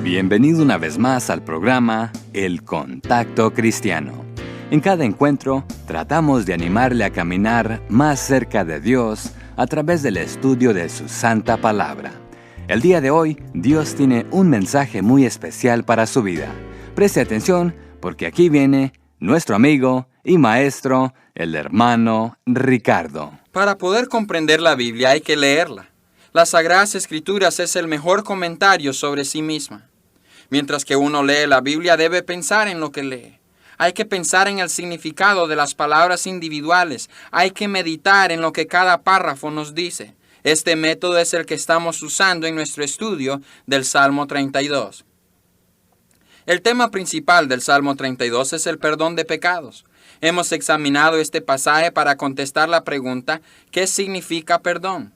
Bienvenido una vez más al programa El Contacto Cristiano. En cada encuentro tratamos de animarle a caminar más cerca de Dios a través del estudio de su santa palabra. El día de hoy, Dios tiene un mensaje muy especial para su vida. Preste atención porque aquí viene nuestro amigo y maestro, el hermano Ricardo. Para poder comprender la Biblia hay que leerla. Las Sagradas Escrituras es el mejor comentario sobre sí misma. Mientras que uno lee la Biblia debe pensar en lo que lee. Hay que pensar en el significado de las palabras individuales. Hay que meditar en lo que cada párrafo nos dice. Este método es el que estamos usando en nuestro estudio del Salmo 32. El tema principal del Salmo 32 es el perdón de pecados. Hemos examinado este pasaje para contestar la pregunta, ¿qué significa perdón?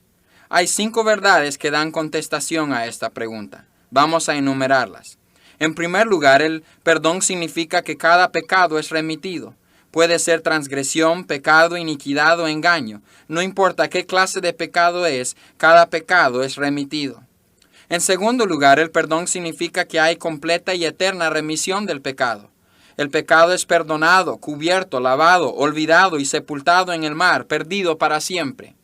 Hay 5 verdades que dan contestación a esta pregunta. Vamos a enumerarlas. En primer lugar, el perdón significa que cada pecado es remitido. Puede ser transgresión, pecado, iniquidad o engaño. No importa qué clase de pecado es, cada pecado es remitido. En segundo lugar, el perdón significa que hay completa y eterna remisión del pecado. El pecado es perdonado, cubierto, lavado, olvidado y sepultado en el mar, perdido para siempre.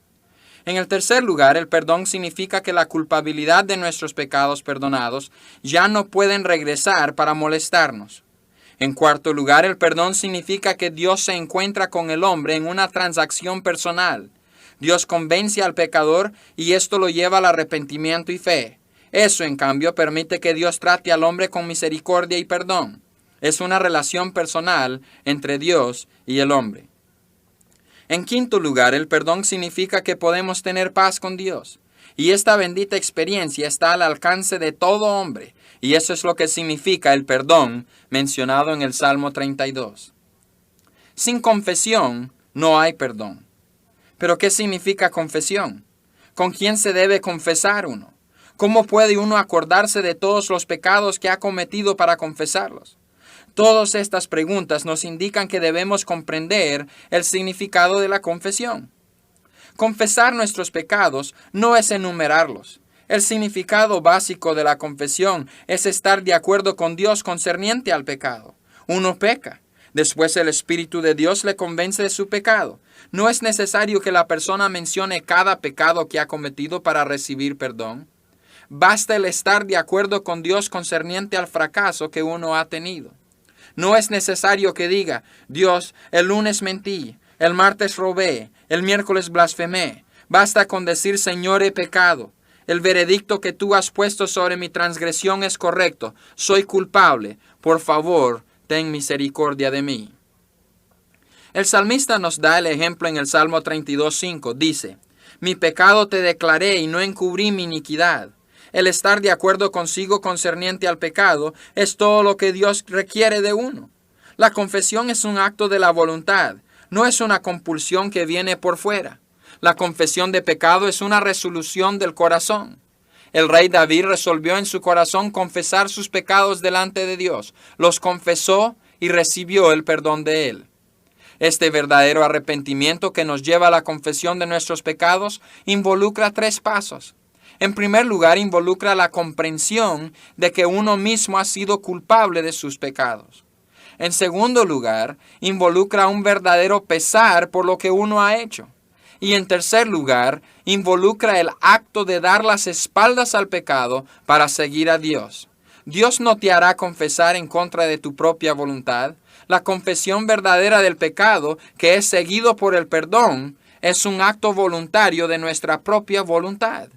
En el tercer lugar, el perdón significa que la culpabilidad de nuestros pecados perdonados ya no pueden regresar para molestarnos. En cuarto lugar, el perdón significa que Dios se encuentra con el hombre en una transacción personal. Dios convence al pecador y esto lo lleva al arrepentimiento y fe. Eso, en cambio, permite que Dios trate al hombre con misericordia y perdón. Es una relación personal entre Dios y el hombre. En quinto lugar, el perdón significa que podemos tener paz con Dios. Y esta bendita experiencia está al alcance de todo hombre. Y eso es lo que significa el perdón mencionado en el Salmo 32. Sin confesión no hay perdón. ¿Pero qué significa confesión? ¿Con quién se debe confesar uno? ¿Cómo puede uno acordarse de todos los pecados que ha cometido para confesarlos? Todas estas preguntas nos indican que debemos comprender el significado de la confesión. Confesar nuestros pecados no es enumerarlos. El significado básico de la confesión es estar de acuerdo con Dios concerniente al pecado. Uno peca. Después el Espíritu de Dios le convence de su pecado. No es necesario que la persona mencione cada pecado que ha cometido para recibir perdón. Basta el estar de acuerdo con Dios concerniente al fracaso que uno ha tenido. No es necesario que diga, Dios, el lunes mentí, el martes robé, el miércoles blasfemé. Basta con decir, Señor, he pecado. El veredicto que tú has puesto sobre mi transgresión es correcto. Soy culpable. Por favor, ten misericordia de mí. El salmista nos da el ejemplo en el Salmo 32:5. Dice, mi pecado te declaré y no encubrí mi iniquidad. El estar de acuerdo consigo concerniente al pecado es todo lo que Dios requiere de uno. La confesión es un acto de la voluntad, no es una compulsión que viene por fuera. La confesión de pecado es una resolución del corazón. El rey David resolvió en su corazón confesar sus pecados delante de Dios. Los confesó y recibió el perdón de él. Este verdadero arrepentimiento que nos lleva a la confesión de nuestros pecados involucra 3 pasos. En primer lugar, involucra la comprensión de que uno mismo ha sido culpable de sus pecados. En segundo lugar, involucra un verdadero pesar por lo que uno ha hecho. Y en tercer lugar, involucra el acto de dar las espaldas al pecado para seguir a Dios. Dios no te hará confesar en contra de tu propia voluntad. La confesión verdadera del pecado, que es seguido por el perdón, es un acto voluntario de nuestra propia voluntad.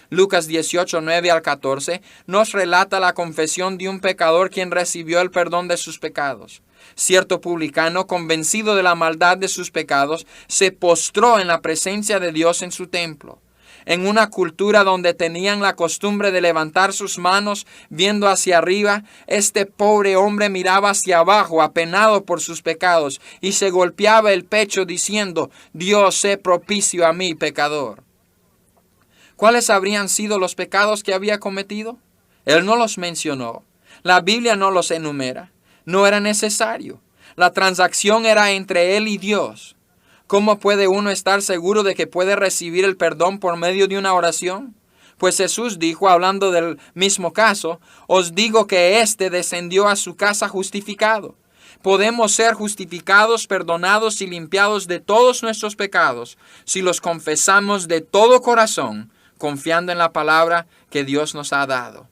Lucas 18, 9 al 14, nos relata la confesión de un pecador quien recibió el perdón de sus pecados. Cierto publicano, convencido de la maldad de sus pecados, se postró en la presencia de Dios en su templo. En una cultura donde tenían la costumbre de levantar sus manos viendo hacia arriba, este pobre hombre miraba hacia abajo, apenado por sus pecados, y se golpeaba el pecho diciendo, Dios, sé propicio a mí, pecador. ¿Cuáles habrían sido los pecados que había cometido? Él no los mencionó. La Biblia no los enumera. No era necesario. La transacción era entre él y Dios. ¿Cómo puede uno estar seguro de que puede recibir el perdón por medio de una oración? Pues Jesús dijo, hablando del mismo caso, os digo que éste descendió a su casa justificado. Podemos ser justificados, perdonados y limpiados de todos nuestros pecados si los confesamos de todo corazón, confiando en la palabra que Dios nos ha dado.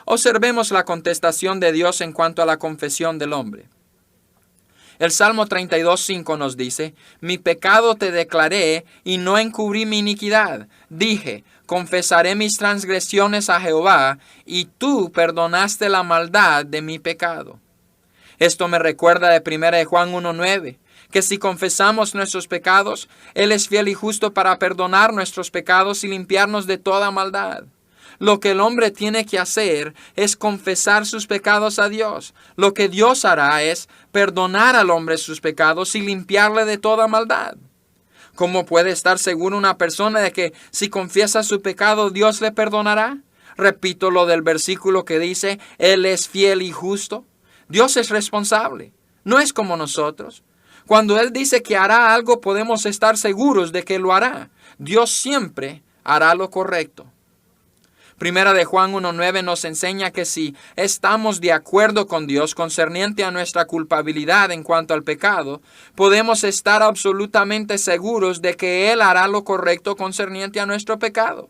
Observemos la contestación de Dios en cuanto a la confesión del hombre. El Salmo 32:5 nos dice, mi pecado te declaré y no encubrí mi iniquidad. Dije, confesaré mis transgresiones a Jehová, y tú perdonaste la maldad de mi pecado. Esto me recuerda de 1 Juan 1:9, que si confesamos nuestros pecados, Él es fiel y justo para perdonar nuestros pecados y limpiarnos de toda maldad. Lo que el hombre tiene que hacer es confesar sus pecados a Dios. Lo que Dios hará es perdonar al hombre sus pecados y limpiarle de toda maldad. ¿Cómo puede estar seguro una persona de que si confiesa su pecado, Dios le perdonará? Repito lo del versículo que dice, Él es fiel y justo. Dios es responsable, no es como nosotros. Cuando Él dice que hará algo, podemos estar seguros de que lo hará. Dios siempre hará lo correcto. Primera de Juan 1:9 nos enseña que si estamos de acuerdo con Dios concerniente a nuestra culpabilidad en cuanto al pecado, podemos estar absolutamente seguros de que Él hará lo correcto concerniente a nuestro pecado.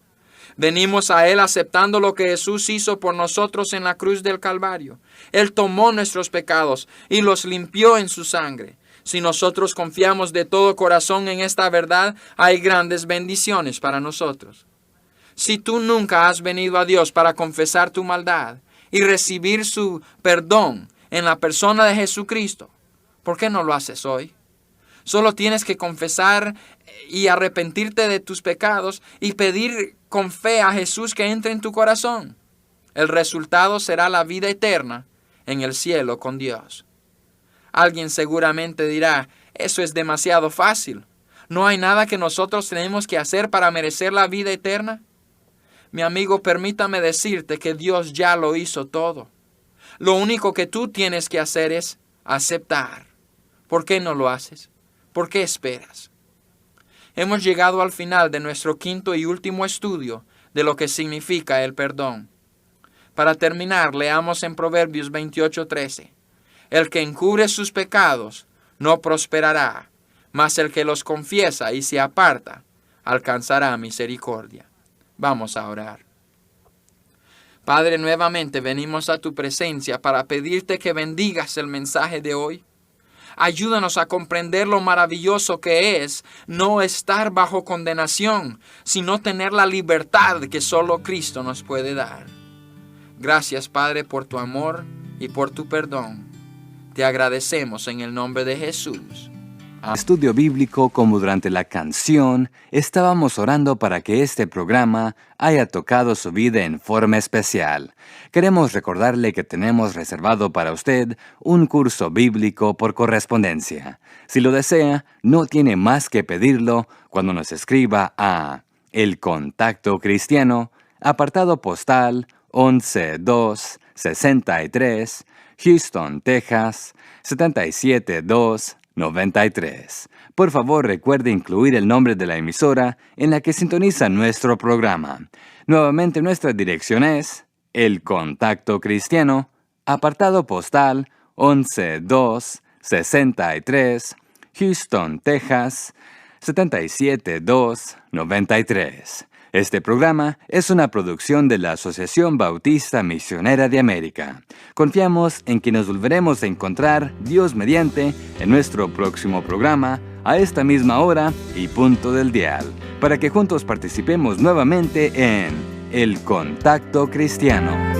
Venimos a Él aceptando lo que Jesús hizo por nosotros en la cruz del Calvario. Él tomó nuestros pecados y los limpió en su sangre. Si nosotros confiamos de todo corazón en esta verdad, hay grandes bendiciones para nosotros. Si tú nunca has venido a Dios para confesar tu maldad y recibir su perdón en la persona de Jesucristo, ¿por qué no lo haces hoy? Solo tienes que confesar y arrepentirte de tus pecados y pedir con fe a Jesús que entre en tu corazón. El resultado será la vida eterna en el cielo con Dios. Alguien seguramente dirá, eso es demasiado fácil. ¿No hay nada que nosotros tenemos que hacer para merecer la vida eterna? Mi amigo, permítame decirte que Dios ya lo hizo todo. Lo único que tú tienes que hacer es aceptar. ¿Por qué no lo haces? ¿Por qué esperas? Hemos llegado al final de nuestro quinto y último estudio de lo que significa el perdón. Para terminar, leamos en Proverbios 28:13. El que encubre sus pecados no prosperará, mas el que los confiesa y se aparta alcanzará misericordia. Vamos a orar. Padre, nuevamente venimos a tu presencia para pedirte que bendigas el mensaje de hoy. Ayúdanos a comprender lo maravilloso que es no estar bajo condenación, sino tener la libertad que solo Cristo nos puede dar. Gracias, Padre, por tu amor y por tu perdón. Te agradecemos en el nombre de Jesús. Estudio bíblico como durante la canción, estábamos orando para que este programa haya tocado su vida en forma especial. Queremos recordarle que tenemos reservado para usted un curso bíblico por correspondencia. Si lo desea, no tiene más que pedirlo cuando nos escriba a El Contacto Cristiano, apartado postal 11263, Houston, Texas 77293. Por favor, recuerde incluir el nombre de la emisora en la que sintoniza nuestro programa. Nuevamente, nuestra dirección es El Contacto Cristiano, apartado postal 11263, Houston, Texas 77293. Este programa es una producción de la Asociación Bautista Misionera de América. Confiamos en que nos volveremos a encontrar, Dios mediante, en nuestro próximo programa, a esta misma hora y punto del dial, para que juntos participemos nuevamente en El Contacto Cristiano.